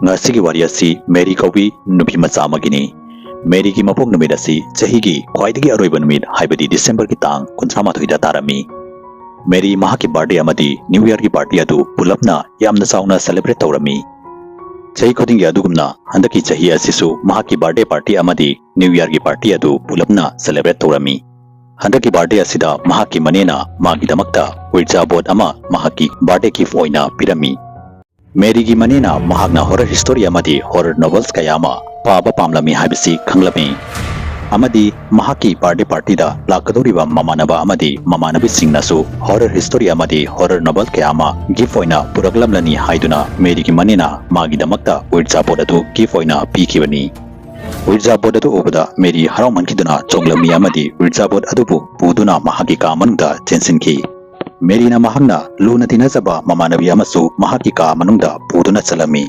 ngasi wari asi Mary Kaubi nupi macha amagini. Mary ki mapok numit asi chahi gi khwaidagi aroiba numit haibadi December ki tang 38 da tarami. Mary mahaki birthday amadi New Year ki party adu pulapna yamna sauna celebrate tawrami. Chahi khodingi adugumna handaki chahi asisu mahaki birthday party amadi New Year ki party adu pulapna celebrate tawrami. Handaki birthday asida mahaki manena magi damakta wirja board ama mahaki birthday gift oina pirami. Mary gi manena mahakna horror history amadi horror novels kayama paaba pamlami haibisi khanglami. Amadi mahaki birthday party da lakadoriba mamanaba amadi mamanabi singnasu horror history amadi horror novel kayama gift oina puraglamlani haiduna Mary gi manena magi damakta wirja board adu gift oina pikibani. Wirja board adu obada Mary harau mankiduna chonglami amadi wirja board adubu puduna mahaki ka manungda chensinki. Mary na mahakna luna tinazaba mamanabi amasu mahaki ka manungda puduna chalami.